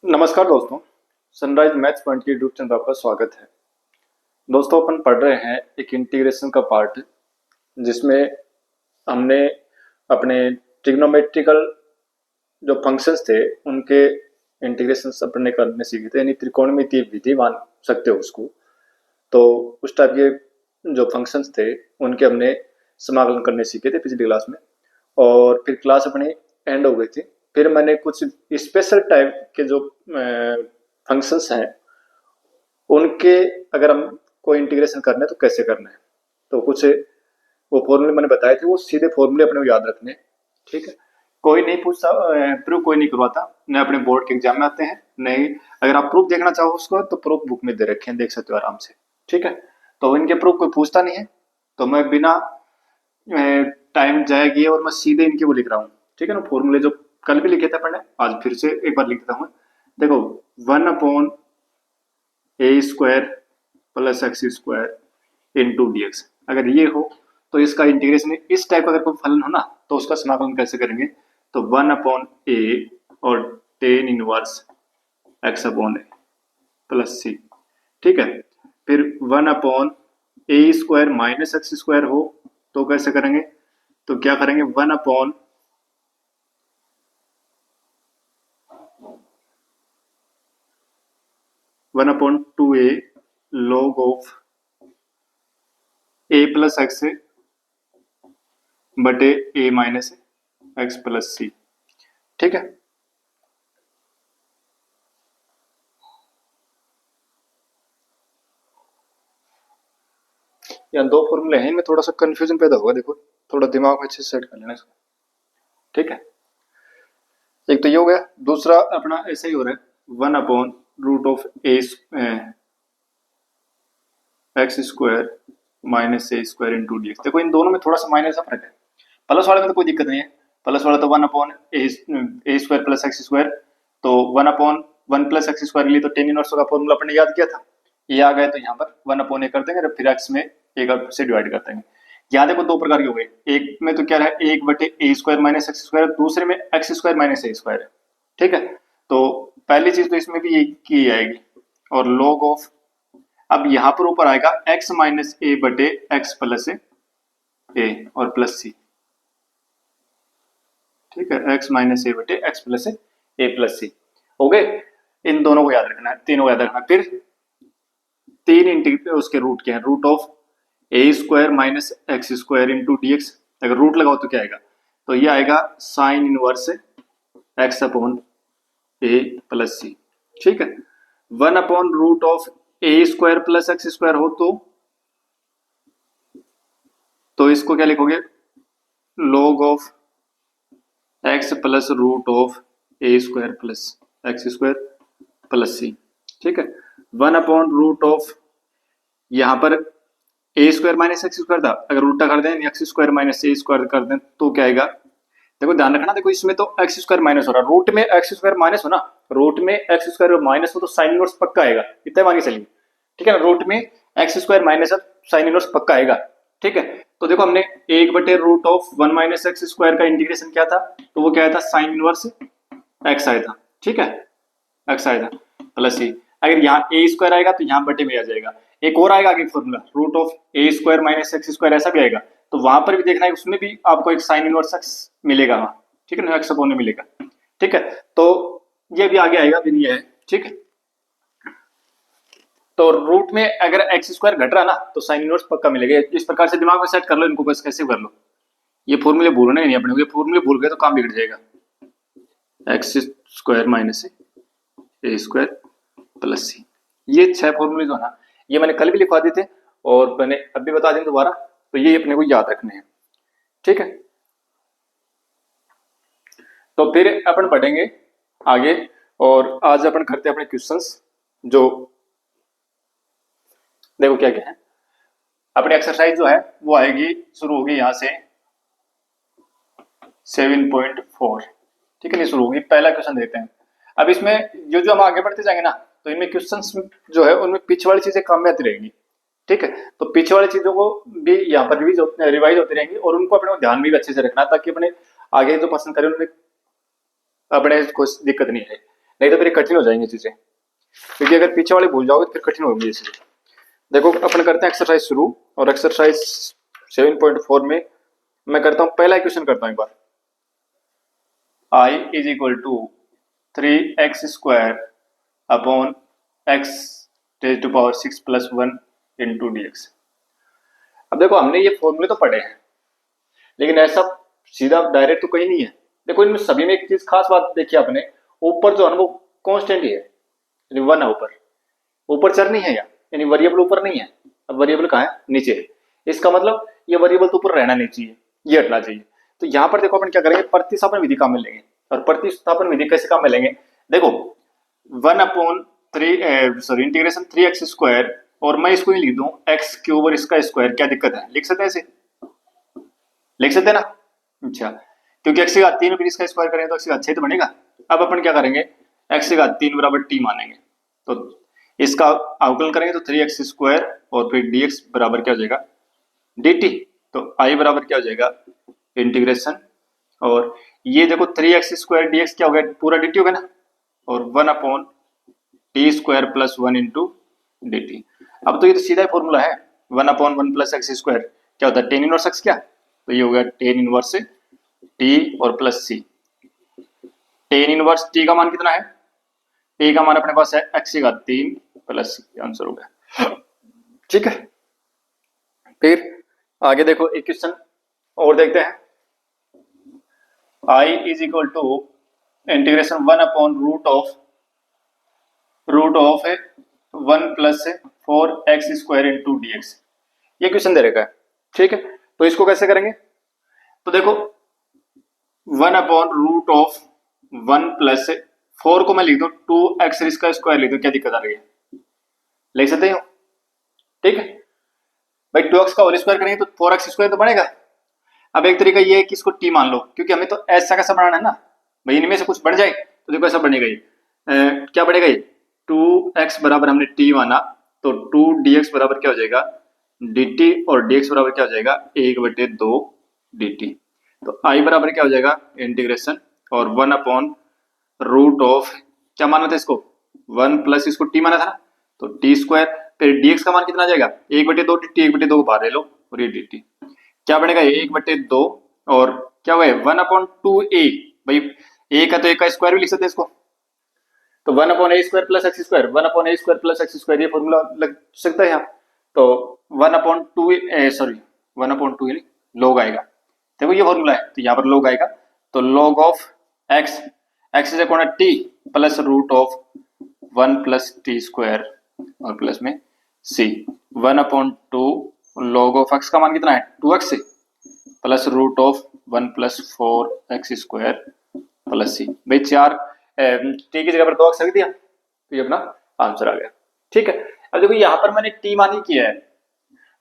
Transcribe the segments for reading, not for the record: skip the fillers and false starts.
नमस्कार दोस्तों, sunrise maths point के यूट्यूब चैनल पर आपका स्वागत है। दोस्तों, अपन पढ़ रहे हैं एक इंटीग्रेशन का पार्ट, जिसमें हमने अपने ट्रिग्नोमेट्रिकल जो फंक्शंस थे उनके इंटीग्रेशन अपने करने सीखे थे, यानी त्रिकोणमितीय विधि मान सकते हो उसको। तो उस टाइप के जो फंक्शंस थे उनके हमने समाकलन करने सीखे थे पिछली क्लास में, और फिर क्लास अपनी एंड हो गई थी। फिर मैंने कुछ स्पेशल टाइप के जो फंक्शंस हैं उनके अगर हम कोई इंटीग्रेशन करना है तो कैसे करना है, तो कुछ वो फॉर्मूले मैंने बताए थे, वो सीधे फॉर्मूले अपने को याद रखने। ठीक है, कोई नहीं पूछता, प्रूफ कोई नहीं करवाता, न अपने बोर्ड के एग्जाम में आते हैं, नहीं अगर आप प्रूफ देखना चाहो उसको तो प्रूफ बुक में दे रखे हैं, देख सकते हो आराम से। ठीक है, तो इनके प्रूफ कोई पूछता नहीं है, तो मैं बिना टाइम जाया किए और मैं सीधे इनके वो लिख रहा हूँ। ठीक है ना, फॉर्मूले जो कल भी लिखे थे अपन ने, आज फिर से एक बार लिख देता हूँ। देखो, 1/a² plus x² into dx, अगर ये हो तो इसका इंटीग्रेशन इस टाइप का अगर कोई फलन हो ना तो उसका समाकलन कैसे करेंगे, तो 1/a और tan inverse x/a plus c। ठीक है, फिर 1/a² माइनस x² हो तो कैसे करेंगे, तो क्या करेंगे, 1/2a log of a plus x बटे a minus x plus C. ठीक है, यहाँ दो फॉर्मूले हैं, इनमें थोड़ा सा कंफ्यूजन पैदा होगा, देखो थोड़ा दिमाग में अच्छे से सेट कर लेना इसको। ठीक है, एक तो ये हो गया, दूसरा अपना ऐसा ही हो रहा है, 1/√ऑफ x² minus a² into dx। देखो इन दोनों में थोड़ा सा माइनस का फर्क है, प्लस वाले में तो कोई दिक्कत नहीं है, प्लस वाला तो 1/a² प्लस x², तो 1/1 प्लस x² के लिए तो tan इनवर्स का फॉर्मूला अपने याद किया था, ये आ गए, तो यहाँ पर 1/a कर देंगे, फिर x में एक से डिवाइड कर देंगे। यहाँ देखो दो प्रकार के हो गए, एक में तो क्या है 1/a² माइनस x², दूसरे में x² माइनस a² है। ठीक है, तो पहली चीज तो इसमें भी ये की जाएगी, और log ऑफ, अब यहाँ पर ऊपर आएगा x माइनस a बटे एक्स प्लस ए और प्लस सी। ठीक है, x माइनस a बटे एक्स प्लस ए प्लस सी हो गए। इन दोनों को याद रखना है, तीनों को याद रखना। फिर तीन इंटीग्रल उसके रूट क्या है, root of a² minus x² into dx, अगर रूट लगाओ तो क्या आएगा, तो ये आएगा sine inverse x/a plus C. ठीक है, 1/रूट ऑफ a² प्लस x² हो तो इसको क्या लिखोगे, log of x plus root of a² plus x² plus C. ठीक है, 1/रूट ऑफ, यहां पर a² माइनस x² था, अगर उल्टा कर दें x² माइनस a² कर दें तो क्या आएगा, देखो ध्यान रखना, देखो इसमें तो x² माइनस हो रहा है, रूट में x² माइनस हो ना, रूट में x² माइनस हो तो साइन इनवर्स पक्का आएगा, इतना मांगे चलिए। ठीक है ना, रूट में x² माइनस है, साइन इनवर्स पक्का आएगा। ठीक है, तो देखो हमने 1/√1 माइनस x² का इंटीग्रेशन किया था, तो वो क्या आया था, साइन इनवर्स x आया था। ठीक है, x आया था प्लस सी, अगर यहाँ a² आएगा तो यहाँ बटे में आ जाएगा। एक और आएगा आगे formula, root of a² minus x², ऐसा भी आएगा, तो वहां पर भी देखना है, उसमें भी आपको एक साइन इनवर्स x मिलेगा वहां। ठीक है ना, x/a मिलेगा। ठीक है, तो ये भी आगे आएगा, भी ये है। ठीक है, तो रूट में अगर x² घट रहा ना तो साइन इनवर्स पक्का मिलेगा। इस प्रकार से दिमाग में सेट कर लो इनको, बस कैसे कर लो, ये फॉर्मूले भूलने नहीं अपने को, ये फॉर्मूले भूल गए तो काम बिगड़ जाएगा। x² माइनस a² प्लस सी, ये 6 फॉर्मूले जो है ना, ये मैंने कल भी लिखवा दिए थे और मैंने अभी बता दें दोबारा, तो ये अपने को याद रखने हैं। ठीक है, तो फिर अपन पढ़ेंगे आगे, और आज अपन करते हैं अपने क्वेश्चंस, जो देखो क्या क्या है। अपनी एक्सरसाइज जो है वो आएगी, शुरू होगी यहाँ से 7.4। ठीक है, नहीं शुरू होगी, पहला क्वेश्चन देखते हैं। अब इसमें जो जो हम आगे बढ़ते जाएंगे ना, तो इनमें क्वेश्चंस जो है उनमें पीछे वाली चीजें काम में आती रहेंगी। ठीक है, तो पीछे वाली चीजों को भी यहाँ पर रिवाइज होती रहेंगी, और उनको अपने ध्यान में भी अच्छे से रखना, ताकि अपने आगे जो पसंद करें उनमें अपने कोई दिक्कत नहीं है। नहीं तो फिर कठिन हो जाएंगी चीजें, क्योंकि अगर पीछे वाले भूल जाओगे तो फिर कठिन होगी ये चीजें। देखो अपन करते हैं एक्सरसाइज शुरू, और एक्सरसाइज 7.4 में मैं करता हूँ पहला क्वेश्चन करता हूँ एक बार। I is equal to 3x² upon x raise to power 6 plus 1 into dx। अब देखो हमने ये फॉर्मूले तो पढ़े हैं, लेकिन ऐसा सीधा डायरेक्ट तो कहीं नहीं है। देखो इनमें सभी में एक चीज खास बात देखी आपने, ऊपर जो है वो कांस्टेंट ही है, यानी 1 है ऊपर, ऊपर चर नहीं है यानी वेरिएबल ऊपर नहीं है। अब वेरिएबल कहाँ है? नीचे है। इसका मतलब ये वेरिएबल तो ऊपर रहना नहीं चाहिए, ये हटना चाहिए। तो यहाँ पर देखो अपन क्या करेंगे, प्रतिस्थापन विधि काम में लेंगे। और प्रतिस्थापन विधि कैसे काम में लेंगे? देखो 1/3 इंटीग्रेशन 3x², और मैं इसको ही लिख दूं x³ और इसका स्क्वायर, क्या दिक्कत है? लिख सकते हैं ऐसे, लिख सकते हैं ना। अच्छा, क्योंकि x की घात 3 फिर इसका स्क्वायर करेंगे तो x की घात 6 तो बनेगा। अब अपन क्या करेंगे, x की घात 3 बराबर t मानेंगे, तो इसका अवकलन करेंगे तो 3x² और फिर dx बराबर क्या हो जाएगा? dt। तो i बराबर क्या हो जाएगा? इंटीग्रेशन, और ये देखो 3x² dx क्या हो गया? पूरा dt हो गया ना, और 1/t² प्लस 1 इंटू dt। अब तो ये तो सीधा ही फॉर्मूला है, 1/1 प्लस x² क्या होता है? टेन इनवर्स x, क्या तो ये हो गया टेन इनवर्स t और plus c। Tan inverse t का मान कितना है? t का मान अपने पास है x की घात 3 प्लस c, आंसर हो गया। ठीक है, फिर आगे देखो एक क्वेश्चन और देखते हैं। I is equal to integration 1/√ऑफ 1 प्लस 4x² इंटू dx। ये क्वेश्चन दे रखा है, ठीक है। तो इसको कैसे करेंगे? तो देखो 1/√ऑफ 1 प्लस 4 को मैं लिख दूं 2x इसका स्क्वायर लिख दूं, क्या दिक्कत आ रही है? लिख सकते हो, ठीक है भाई। 2x का होल स्क्वायर करेंगे तो 4x² तो बनेगा। अब एक तरीका ये है कि इसको t मान लो, क्योंकि हमें तो ऐसा कैसा बनाना है ना भाई, इनमें से कुछ बढ़ जाए तो देखो ऐसा बनेगा ये, क्या बढ़ेगा ये? 2x बराबर हमने t माना, तो 2dx बराबर क्या हो जाएगा? dt, और dx बराबर क्या हो जाएगा? 1/2 dt। तो i बराबर क्या हो जाएगा? इंटीग्रेशन, और 1/√ऑफ क्या माना था इसको? 1 प्लस इसको t माना था ना, तो t², फिर dx का मान कितना आ जाएगा? 1/2 dt, 1/2 को बाहर ले लो और ये dt क्या बनेगा? 1/2, और क्या हुआ? 1/2a, भाई a का तो a का स्क्वायर भी लिख सकते हैं इसको, तो 1/a² plus x², 1/a² plus x², ये फॉर्मूला लग सकता है यहाँ। तो 1/2 log आएगा, देखो ये फॉर्मूला है, तो यहाँ पर log आएगा, तो log of x, x is equal to t plus √ऑफ 1 प्लस t² और प्लस में c। 1/2 log ऑफ x का मान कितना है? 2x प्लस √ऑफ 1 प्लस 4x² प्लस c। भाई 4 t की जगह पर 2x रख दिया, तो ये अपना आंसर आ गया, ठीक है। अब देखो यहाँ पर मैंने t मान ही किया है,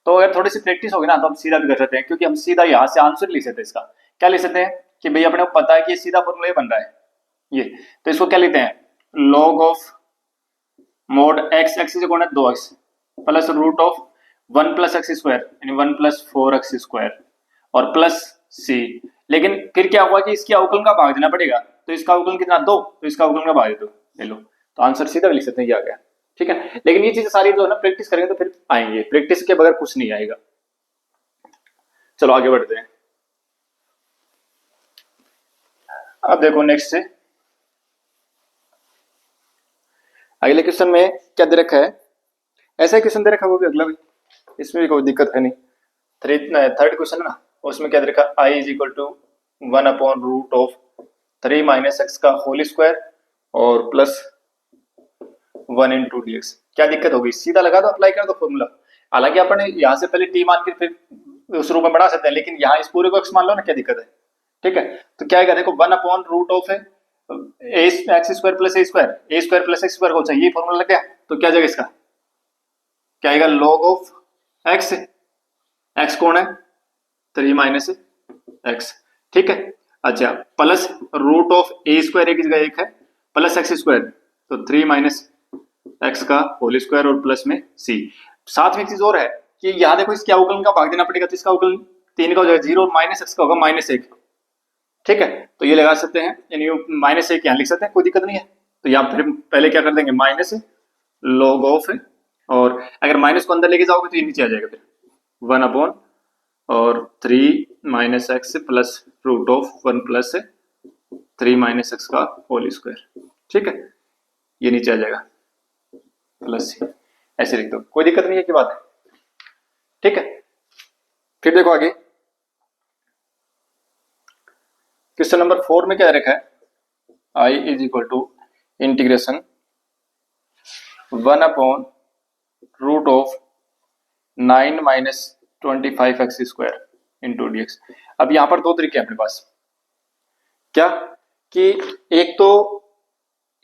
तो अगर थोड़ी सी प्रैक्टिस होगी ना तो हम सीधा भी कर सकते हैं, क्योंकि हम सीधा यहाँ से आंसर लिख सकते हैं। इसका क्या लिख सकते हैं कि भाई अपने को पता है कि ये सीधा फॉर्मूला बन रहा है ये, तो इसको क्या लिखते हैं? log of mod x, x is equal to 2x plus √ऑफ 1 प्लस x² यानी 1 प्लस 4x² और प्लस c। लेकिन फिर क्या हुआ कि इसकी अवकलन का भाग देना पड़ेगा, तो इसका अवकलन कितना? 2, तो इसका अवकलन का भाग दे दो, ले लो, तो आंसर सीधा लिख सकते हैं, ये आ गया, ठीक है। लेकिन ये चीजें सारी जो है ना प्रैक्टिस करेंगे तो फिर आएंगे, प्रैक्टिस के बगैर कुछ नहीं आएगा। चलो आगे बढ़ते हैं। अब देखो नेक्स्ट से अगले क्वेश्चन में क्या दे रखा है, ऐसा क्वेश्चन दे रखा है वो भी अगला भी, इसमें भी कोई दिक्कत है नहीं। थर्ड क्वेश्चन है ना, उसमें क्या दे रखा? I इज इक्वल टू 1/√ऑफ 3 - x का होल स्क्वायर और प्लस 1 इंटू dx। क्या दिक्कत होगी? सीधा लगा दो, अप्लाई कर दो फॉर्मूला। हालांकि अपन यहाँ से पहले t मान के फिर उस रूप में बढ़ा सकते हैं, लेकिन यहाँ इस पूरे को x मान लो ना, क्या दिक्कत है? ठीक है, तो क्या आएगा? देखो 1/√ऑफ है x² plus a² plus x² को चाहिए, फॉर्मूला लग गया, तो क्या जाएगा इसका? क्या आएगा? log ऑफ x, x कौन है? 3 - x, ठीक है। अच्छा, प्लस √ऑफ a² की जगह 1 है, प्लस x², तो 3 - x का होल स्क्वायर और प्लस में c। साथ में एक चीज और है कि यहाँ देखो इसके अवकलन का भाग देना पड़ेगा, तो इसका अवकलन 3 का हो जाएगा 0 और -x का होगा -1, ठीक है। तो ये लगा सकते हैं, यानी -1 यहाँ लिख सकते हैं, कोई दिक्कत नहीं है। तो यहाँ फिर पहले क्या कर देंगे, माइनस लॉग ऑफ, और अगर माइनस को अंदर लेके जाओगे तो ये नीचे आ जाएगा, फिर 1 और 3 minus x plus root of 1 plus 3 minus x का होल स्क्वायर। ठीक है, ये नीचे आ जाएगा प्लस, ऐसे लिख दो, कोई दिक्कत नहीं है की बात है। ठीक है, फिर देखो आगे क्वेश्चन नंबर 4 में क्या रखा है, I is equal to integration 1/√9 minus 25x square into D X. अब यहां पर दो तरीके हैं अपने पास, क्या कि एक तो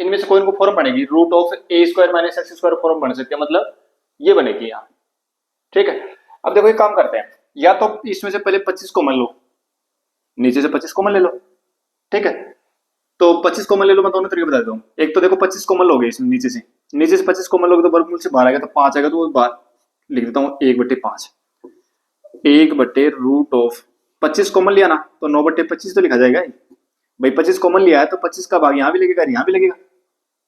इनमें से कोई इनको फॉर्म बनेगी, √a² minus x square form बन सकती है, मतलब ये बनेगी यहाँ। ठीक है, अब देखो एक काम करते हैं, या तो इसमें से पहले 25 कॉमन लो, नीचे से 25 कॉमन ले लो। ठीक है, तो 25 कॉमन ले लो, मैं दोनों तरीके बता देता हूँ। एक तो देखो 25 कॉमन लोगे इसमें, नीचे से 25 कॉमन लोगे तो वर्गमूल से बाहर आएगा तो 5 आएगा, तो वो बाहर लिख देता हूँ 1/5, 1/√ऑफ 25 कॉमन लिया ना तो 9/25 तो लिखा जाएगा भाई। 25 कॉमन लिया है तो 25 का भाग यहाँ भी लगेगा, यहाँ भी लगेगा।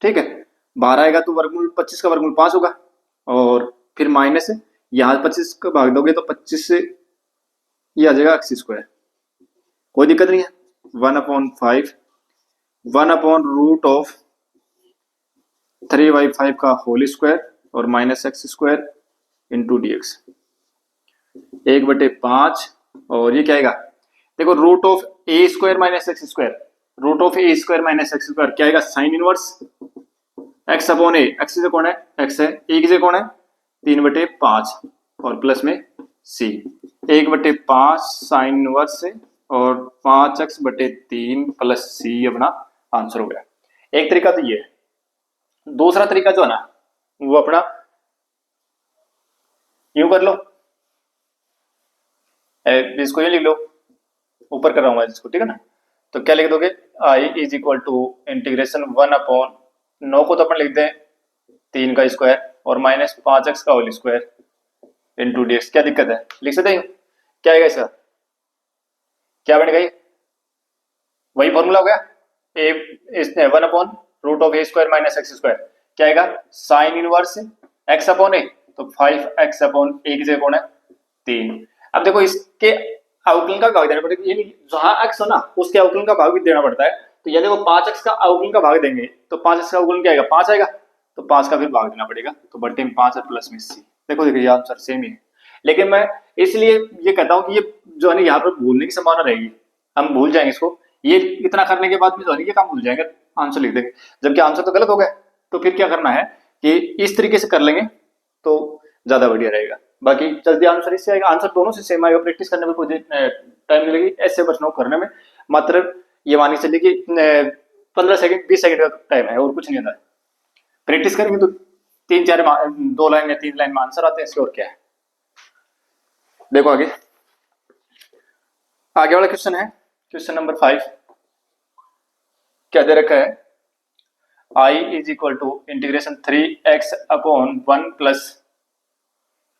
ठीक है, बाहर आएगा तो वर्गमूल 25 का वर्गमूल 5 होगा, और फिर माइनस यहाँ 25 का भाग दोगे तो 25 से ये आ जाएगा एक्स स्क्वायर, कोई दिक्कत नहीं है। 1/5 1/√ऑफ 3/5 का होल स्क्वायर और minus x square into D x, 1/5, और ये क्या आएगा, देखो √(a² minus x square, √(a² minus x square क्या आएगा, साइन इनवर्स x/a, x से कौन है, x है, a की जगह कौन है 3/5 और प्लस में c, 1/5 साइन इनवर्स से और 5x/3 प्लस c अपना आंसर हो गया। एक तरीका तो ये है, दूसरा तरीका जो है ना वो अपना यूं कर लो, इसको ये लिख लो, ऊपर कर रहा हूं इसको, ठीक है ना। तो क्या लिख दोगे, आई इज इक्वल टू इंटीग्रेशन 1/9 को तो अपन लिख दें 3 का स्क्वायर और माइनस 5x का whole square into D x. क्या दिक्कत है, लिख सकते हैं। क्या आएगा इसका, क्या बनेगा, ये वही फॉर्मूला हो गया, ए 1/√(a² माइनस एक्स स्क्वायर क्या आएगा, साइन इनवर्स x/a, तो 5x/a की जगह कौन है 3। अब देखो इसके अवकलन का भाग देना पड़ेगा, यानी जहां x हो ना उसके अवकलन का भाग भी देना पड़ता है। तो यदि वो 5x का अवकलन का भाग देंगे तो 5x का अवकलन क्या आएगा, 5 आएगा, तो 5 का फिर भाग देना पड़ेगा, तो बट्टे में 5 और प्लस में c। देखो देखिए आंसर सेम ही है, लेकिन मैं इसलिए ये कहता हूँ कि ये जो है ना यहाँ पर भूलने की संभावना रहेगी, हम भूल जाएंगे इसको, ये इतना करने के बाद भी जो है ये काम भूल जाएंगे, आंसर लिख देंगे, जबकि आंसर तो गलत हो गया। तो फिर क्या करना है कि इस तरीके से कर लेंगे तो ज्यादा बढ़िया रहेगा। बाकी जल्दी आंसर इससे आएगा, आंसर दोनों से सेम आएगा, प्रैक्टिस करने में कोई टाइम नहीं लगेगी, ऐसे प्रश्नों को करने में मात्र ये मानी चलिए कि 15 सेकंड 20 सेकंड का टाइम है और कुछ नहीं होता है। प्रैक्टिस करेंगे तो 3-4 2 लाइन या 3 लाइन में आंसर आते हैं इसके, और क्या है। देखो आगे वाला क्वेश्चन है क्वेश्चन नंबर 5, क्या दे रखा है, I is equal to integration 3x/1 plus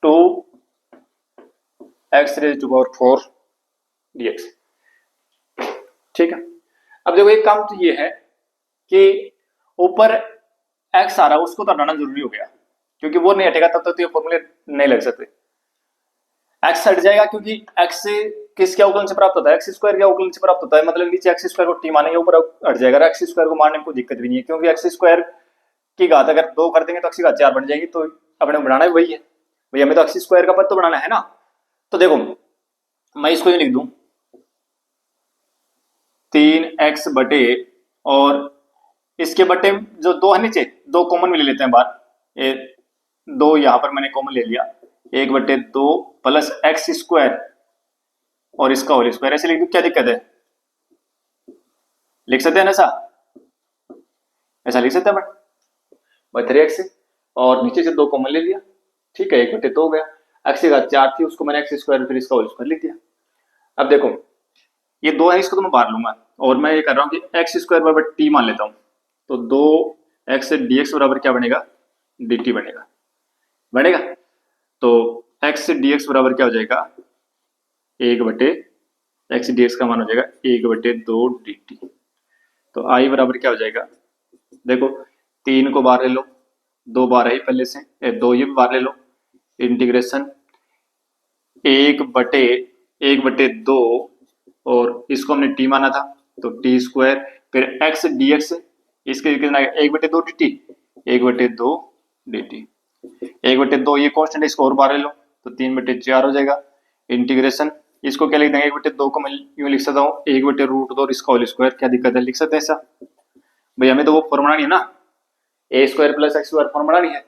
2x⁴ dx। ठीक है, अब देखो एक काम तो ये है कि ऊपर x आ रहा है उसको तो हटाना जरूरी हो गया, क्योंकि वो नहीं हटेगा तब तक तो ये फॉर्मूले नहीं लग सकते। x हट जाएगा क्योंकि x से किसके अवकलन से प्राप्त होता है, x² के अवकलन से प्राप्त होता है, मतलब नीचे x² को t मानेंगे, ऊपर हट जाएगा, x² को मारने में कोई दिक्कत भी नहीं है, क्योंकि x² की घात अगर 2 कर देंगे तो x की घात 4 बन जाएगी, तो अपने को बनाना वही है भैया, हमें तो x² का पद तो बनाना है ना। तो देखो मैं इसको ही लिख दूं 3x बटे, और इसके बटे जो 2 है नीचे 2 कॉमन में ले लेते हैं बाहर, ये 2 यहां पर मैंने कॉमन ले लिया, 1/2 प्लस x² और इसका होल स्क्वायर, ऐसे लिख दूं, क्या दिक्कत है, लिख सकते हैं ना, ऐसा लिख सकते हैं बट 3x और नीचे से 2 कॉमन ले लिया, ठीक है, 1/2 हो गया, x की घात 4 थी उसको मैंने x² फिर इसका होल स्क्वायर लिख दिया। अब देखो ये 2 है, इसको तो मैं बाहर लूंगा और मैं ये कर रहा हूँ कि x² बराबर t मान लेता हूँ, तो 2x dx बराबर क्या बनेगा, dt बनेगा, तो x dx बराबर क्या हो जाएगा, 1/x dx का मान हो जाएगा 1/2 dt। तो i बराबर क्या हो जाएगा देखो 3 को बाहर ले लो, 2 बाहर है ही पहले से, 2 ये भी बाहर ले लो, इंटीग्रेशन 1/2 और इसको हमने टी माना था तो टी स्क्वायर, फिर एक्स डी एक्स, इसके कितना 1/2 डी टी, 1/2 डी टी, 1/2 ये कॉन्स्टेंट, इसको और बाहर ले लो तो 3/4 हो जाएगा। इंटीग्रेशन इसको क्या लिख देंगे, 1/2 को मैं यूं लिख सकता हूँ 1/√2 और इसका होल स्क्वायर, क्या दिक्कत है, लिख सकते हैं ऐसा। भाई हमें तो वो फॉर्मूला नहीं है ना, A square plus x square formula नहीं है।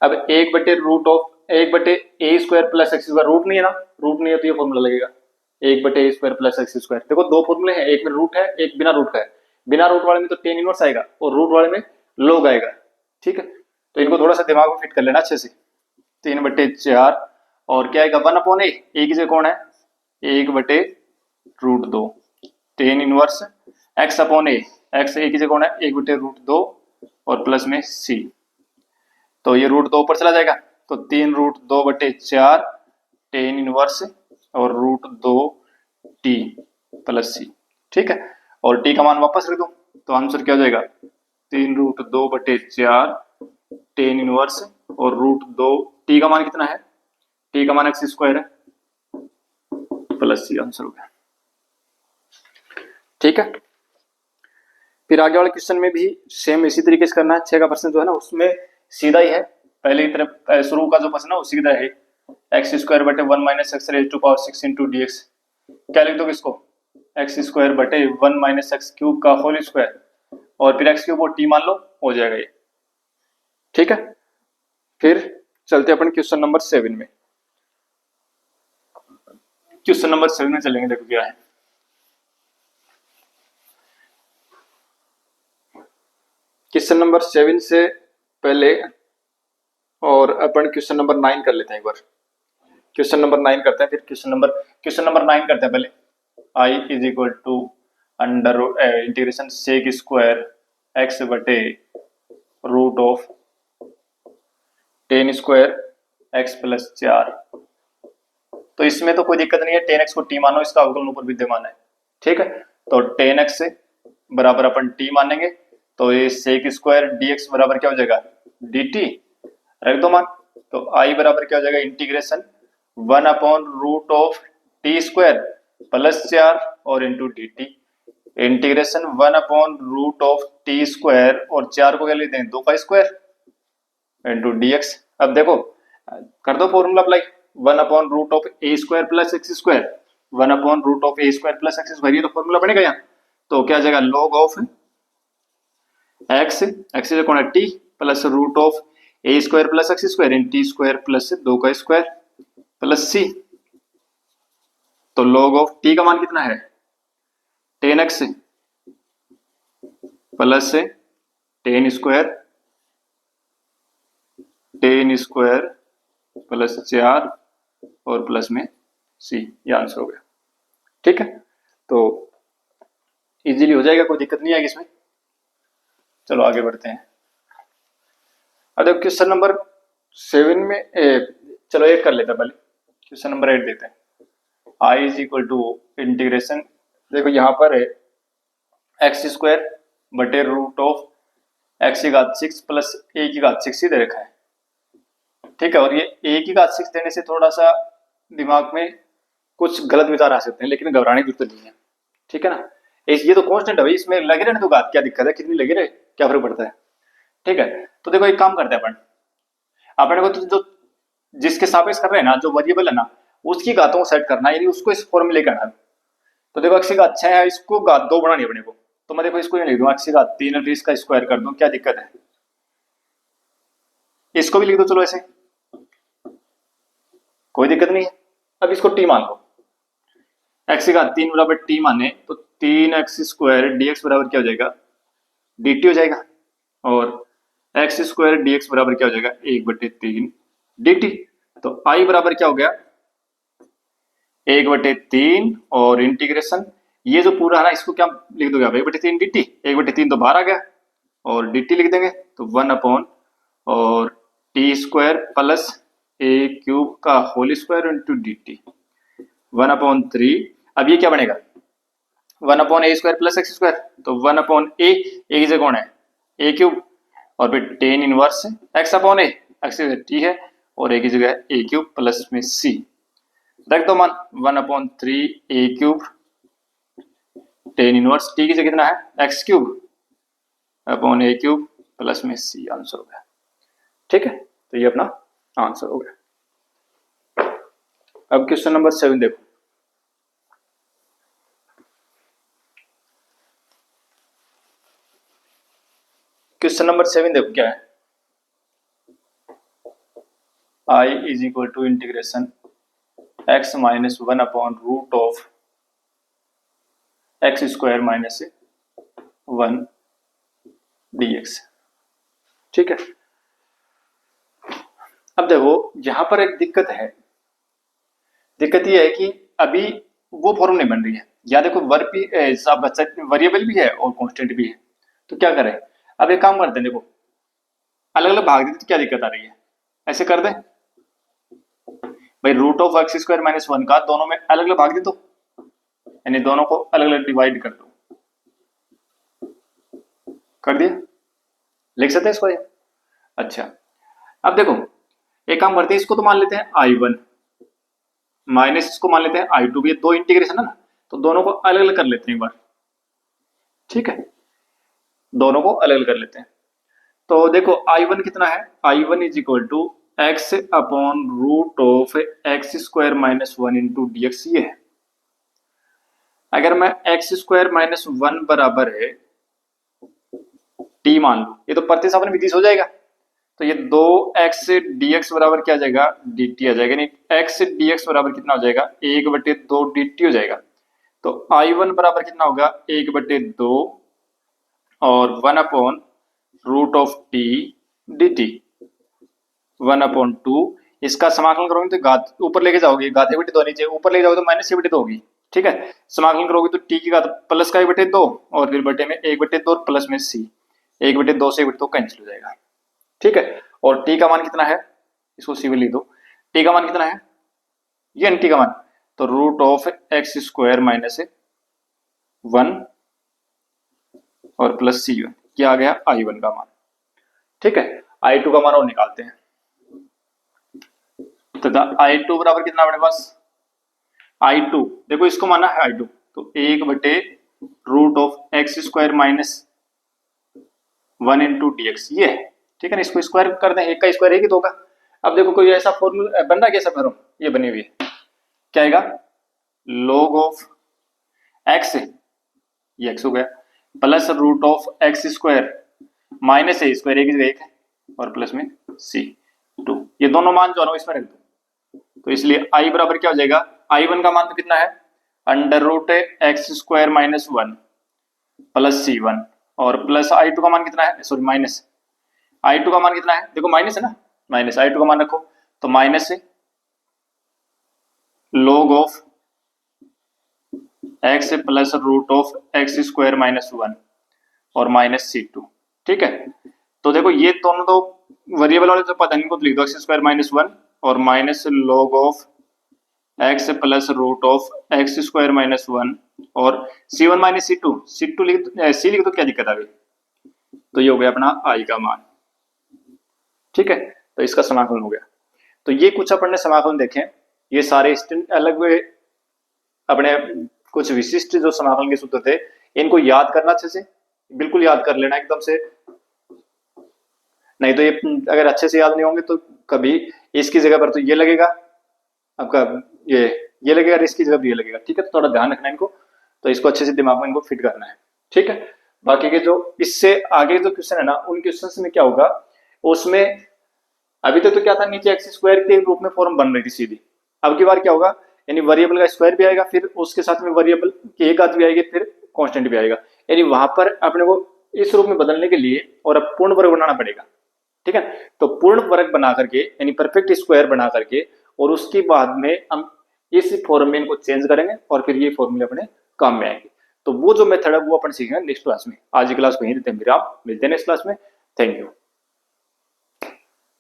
अब 1/√1/a² plus x square, root नहीं है ना, रूट नहीं है तो ये फॉर्मूला लगेगा 1/a² प्लस एक्स स्क्वायर। देखो 2 फॉर्मूले हैं, एक में रूट है एक बिना रूट का है, बिना रूट वाले में तो टेन इनवर्स आएगा और रूट वाले में log आएगा, ठीक है। तो इनको थोड़ा सा दिमाग में फिट कर लेना अच्छे से। 3/4 और क्या आएगा 1/a, ए की जगह कौन है 1/√2, टेन इनवर्स एक्स अपॉन ए, एक्स ए की जगह कौन है 1/√2 और प्लस में सी, तो ये √2 ऊपर चला जाएगा तो 3√2/4 टेन इनवर्स और √2 टी प्लस सी, ठीक है। और टी का मान वापस रख दूं तो आंसर क्या हो जाएगा 3√2/4 टेन इनवर्स और √2, टी का मान कितना है, टी का मान एक्स स्क्वायर है प्लस सी, आंसर हो गया, ठीक है। फिर आगे वाले क्वेश्चन में भी सेम इसी तरीके से करना है। 6 का प्रश्न जो है ना उसमें सीधा ही है, पहले की तरफ शुरू का जो प्रश्न है उसी की तरह है, x² 1 - x raise to power 6 into D x, क्या लिख दोगे इसको x² 1 - x³ का होल स्क्वायर और फिर x³ को t मान लो, हो जाएगा ये, ठीक है। फिर चलते अपन क्वेश्चन नंबर 7 में, क्वेश्चन नंबर 7 में चलेंगे, देखो क्या है। क्वेश्चन नंबर 7 से पहले और अपन क्वेश्चन नंबर 9 कर लेते हैं एक बार, क्वेश्चन नंबर 9 करते हैं, फिर क्वेश्चन नंबर 9 करते हैं पहले। i is equal to under integration sec square X बटे root of tan square X plus 4, तो इसमें तो कोई दिक्कत नहीं है, टेन एक्स को टी मानो, इसका अवकलन ऊपर विद्यमान है, ठीक है। तो टेन एक्स बराबर अपन टी मानेंगे तो ये सेक स्क्वायर डी एक्स बराबर क्या हो जाएगा डी टी, रख दो मान, तो आई बराबर क्या हो जाएगा इंटीग्रेशन 1/रूट ऑफ टी स्क्वायर प्लस 4 और इंटू डी टी, इंटीग्रेशन 1/रूट ऑफ टी स्क्वायर और 4 को क्या लिखते हैं 2 का स्क्वायर इंटू डी एक्स। अब देखो कर दो फॉर्मूला अप्लाई, 1/रूट of A square plus x square, 1/रूट of A square plus x square, ये तो फॉर्मूला बनेगा यहाँ, तो क्या जाएगा log ऑफ एक्स, एक्स कौन है t, plus root of A square plus x square in t square plus 2 का स्क्वायर प्लस सी, तो log ऑफ टी का मान कितना है 10x प्लस 10 स्क्वायर प्लस 4 और प्लस में सी, ये आंसर हो गया, ठीक है। तो इजीली हो जाएगा, कोई दिक्कत नहीं आएगी इसमें। चलो आगे बढ़ते हैं। अब देखो क्वेश्चन नंबर 7 में चलो एक कर लेते हैं पहले, क्वेश्चन नंबर 8 देते हैं। i is equal to integration, देखो यहाँ पर है एक्स स्क्वायर बटे रूट ऑफ एक्स की घात 6 प्लस ए की घात 6 ही दे रखा है, ठीक है। और ये ए की घात 6 देने से थोड़ा सा दिमाग में कुछ गलत विचार आ सकते हैं, लेकिन घबराने की जरूरत नहीं है, ठीक है ना। ये तो कांस्टेंट है भाई, इसमें लगे रहे ना तो घात, क्या दिक्कत है, कितनी लगे रहे क्या फर्क पड़ता है, ठीक है। तो देखो एक काम करते हैं अपन को तो जो जिसके सापेक्ष कर रहे हैं ना, जो वेरिएबल है ना उसकी घातों को सेट करना, यानी उसको इस फॉर्मूले करना। तो देखो x की घात 6 है, इसको घात 2 बनानी है अपने को, तो मैं देखो इसको लिख दूं x की घात 3 और फिर इसका स्क्वायर कर दूं, क्या दिक्कत है, इसको भी लिख दो, चलो ऐसे कोई दिक्कत नहीं है। अब इसको t मान लो, x की घात 3 बराबर t माने तो 3x स्क्वायर dx बराबर क्या हो जाएगा dt हो जाएगा, और x स्क्वायर dx बराबर क्या हो जाएगा 1/3 dt। तो i बराबर क्या हो गया 1/3 और इंटीग्रेशन ये जो पूरा है ना इसको क्या लिख दोगे आप 1/3 dt, 1/3 तो बाहर आ गया और dt लिख देंगे, तो 1 और टी स्क्वायर प्लस ए क्यूब का होल स्क्वायर इंटू dt 1/3। अब ये क्या बनेगा 1/a² प्लस x², तो 1/a की जगह कौन है a क्यूब, और फिर tan inverse x/a, x t है, और a की जगह है a क्यूब प्लस में c, रख दो मान 1/3a³ टेन इनवर्स t की जगह कितना है x³ अपॉन a³ प्लस में c, आंसर हो गया। ठीक है, तो ये अपना आंसर हो गया। अब क्वेश्चन नंबर 7 देखो, क्वेश्चन नंबर 7 देखो क्या है, I is equal to integration x minus 1 upon root of x² minus 1 dx। ठीक है, अब देखो यहां पर एक दिक्कत है, दिक्कत ये है कि अभी वो फॉर्म नहीं बन रही है, या देखो वेरिएबल भी है और कांस्टेंट भी है, तो क्या करें, अब एक काम करते हैं, देखो अलग अलग भाग देते तो क्या दिक्कत आ रही है, ऐसे कर दें भाई, रूट ऑफ x² माइनस 1 का दोनों में अलग अलग भाग दे दो, यानी दोनों को अलग अलग डिवाइड कर दो, कर दिया, लिख सकते हैं इसको ये। अच्छा, अब देखो एक काम करते हैं, इसको तो मान लेते हैं I1 माइनस इसको मान लेते हैं I2, ये दो इंटीग्रेशन है ना, तो दोनों को अलग अलग कर लेते हैं एक बार। ठीक है, दोनों को अलग अलग कर लेते हैं, तो देखो I1 कितना है, I1 is equal to x upon root of x² minus 1 into dx, ये है। अगर मैं x² माइनस 1 बराबर है t मान लो, ये तो प्रतिस्थापन विधि से हो जाएगा, तो ये 2x dx बराबर क्या आ जाएगा dt आ जाएगा, नहीं x dx बराबर कितना हो जाएगा 1/2 dt हो जाएगा, तो I1 बराबर कितना होगा 1/2 और 1 upon root of t dt, 1/2, इसका समाकलन करोगे तो घात ऊपर लेके जाओगे, घात 1/2 तो नीचे, ऊपर लेके जाओगे तो माइनस 1/2 होगी। ठीक है, समाकलन करोगे तो t की घात प्लस का 1/2 और फिर बटे में 1/2 और प्लस में c, 1/2 से 1/2 कैंसिल हो जाएगा। ठीक है, और t का मान कितना है, इसको c में लिख दो, t का मान कितना है, ये t का मान, तो रूट ऑफ x² माइनस 1 और प्लस c1, क्या आ गया I1 का मान। ठीक है, I2 का मान और निकालते हैं, तथा I2 बराबर कितना अपने पास, I2 देखो इसको माना है I2, तो 1/रूट of x² minus 1 into dx, ये है। ठीक है ना, इसको स्क्वायर कर दें, एक का स्क्वायर एक ही तो होगा। अब देखो कोई ऐसा फॉर्मूला बन रहा है, कैसा फॉर्म ये बनी हुई है, क्या आएगा log ऑफ x, ये x हो गया, plus root of x² minus a square, एक ही जगह एक है, और प्लस में c2, ये दोनों मान जो है इसमें रख दो, तो इसलिए I बराबर क्या हो जाएगा, I1 का मान तो कितना है √x² माइनस 1 प्लस c1, और प्लस I2 का मान कितना है, सॉरी माइनस I2 का मान कितना है, देखो माइनस है ना, माइनस I2 का मान रखो, तो माइनस से log of x plus root of x² minus 1 और माइनस c2। ठीक है, तो देखो ये दोनों तो वेरिएबल वाले तो पता नहीं, इनको तो लिख दो x² माइनस 1 और minus log of x plus root of x² minus 1 और c1 माइनस c2 लिख दो, क्या दिक्कत आ गई, तो ये हो गया अपना I का मान। ठीक है, तो इसका समाकलन हो गया। तो ये कुछ अपन ने समाकलन देखे, ये सारे अलग अपने कुछ विशिष्ट जो समाकलन के सूत्र थे, इनको याद करना अच्छे से, बिल्कुल याद कर लेना एकदम से, नहीं तो ये अगर अच्छे से याद नहीं होंगे तो कभी इसकी जगह पर तो ये लगेगा आपका, ये लगेगा, इसकी जगह पर ये लगेगा। ठीक है, तो थोड़ा ध्यान रखना इनको, तो इसको अच्छे से दिमाग में इनको फिट करना है। ठीक है, बाकी के जो इससे आगे जो क्वेश्चन है ना, उन क्वेश्चन में क्या होगा, उसमें अभी तक तो क्या था, नीचे x² के रूप में फॉर्म बन रही थी सीधी, अब की बार क्या होगा, यानी वेरिएबल का स्क्वायर भी आएगा, फिर उसके साथ में वेरिएबल की एक घात भी आएगी, फिर कांस्टेंट भी आएगा, यानी वहां पर अपने को इस रूप में बदलने के लिए और अब पूर्ण वर्ग बनाना पड़ेगा। ठीक है, तो पूर्ण वर्ग बना करके यानी परफेक्ट स्क्वायर बना करके, और उसके बाद में हम इस फॉर्म में इनको चेंज करेंगे और फिर ये फॉर्मूले अपने काम में आएंगे। तो वो जो मेथड है वो अपन सीखेंगे नेक्स्ट क्लास में। आज की क्लास को यहीं देते हैं विराम, मिलते हैं नेक्स्ट क्लास में। Thank you.